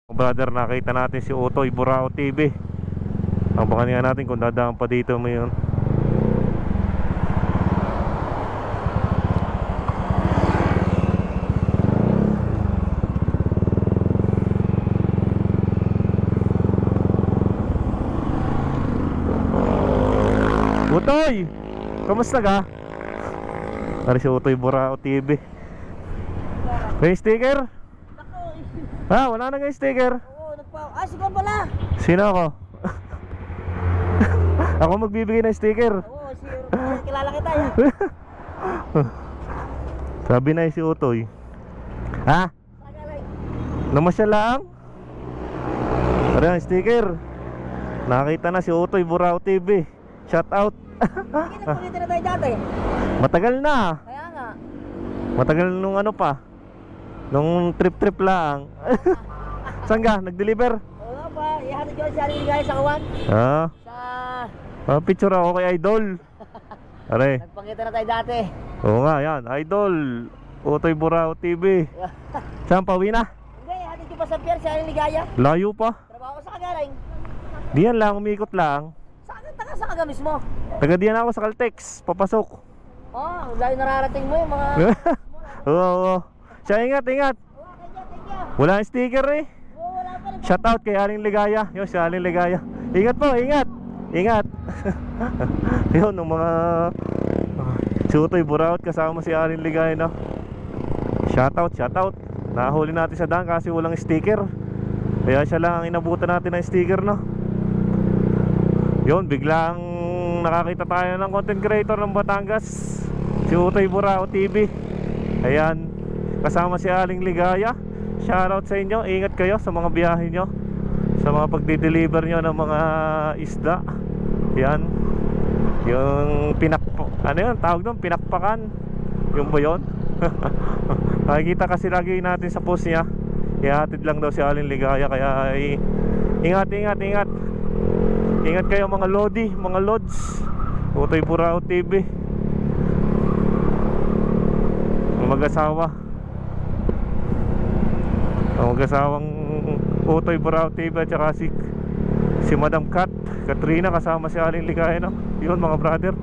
Brother, nakita natin si Utoy Burao TV. Abangan nga natin kung dadaan pa dito mo yun. Utoy! Kamusta ka? Ari si Utoy Burao TV. May sticker? Ah, wala na kayo sticker. Oo, sigaw pala. Sino ako? Ako magbibigay ng sticker. Oo, kilala kita yan. Sabi na si Utoy. Ha? Namasyal lang? Ari ang sticker. Nakita na si Utoy Burao TV. Shout out. Hindi nagpulitin na tayo dati. Matagal na. Kaya nga. Matagal nung ano pa. Nung trip lang. Saan ka? Nag-deliver? Oo nga pa, ihatid ko si Aling Ligaya sa Kawan. Ah, Sa... picture ako kay Idol. Are. Nagpakita na tayo dati. Oo nga, yan. Idol Utoy Burao TV. Saan pa? Uwi na? Hindi, ihatid ko pa sa pier si Aling Ligaya. Layo pa. Trabaho ko sa Kagaling. Diyan lang, umikot lang. Saan ka mismo? Taga diyan ako sa Caltex, papasok. Oo, layo nararating mo yung mga... Oo. Siya, ingat. Thank you. Wala yung sticker eh. Oo, wala pa rin. Shout out kay Aling Ligaya. Yun, si Aling Ligaya. Ingat po, ingat. Yun, nung mga si Utoy Burao kasama si Aling Ligaya, no? Shout out. Nahuli natin sa daan kasi walang sticker. Kaya siya lang ang inabutan natin ng sticker, no? Yun, biglang nakakita tayo ng content creator ng Batangas, si Utoy Burao TV. Ayan, kasama si Aling Ligaya. Shoutout sa inyo, ingat kayo sa mga biyahe nyo, sa mga pagdi-deliver nyo ng mga isda. Yan, yung ano yun, tawag doon, pinakpakan. Yung ba yun? Nakikita kasi lagi natin sa post niya. Ihatid lang daw si Aling Ligaya. Kaya ingat. Ingat kayo mga lodi, mga lods. Utoy Burao TV. Mag-asawa. Ang mag-asawang Utoy Burao TV at saka si Madam Kat Katrina kasama si Aling Ligaya, no? Yun mga brother.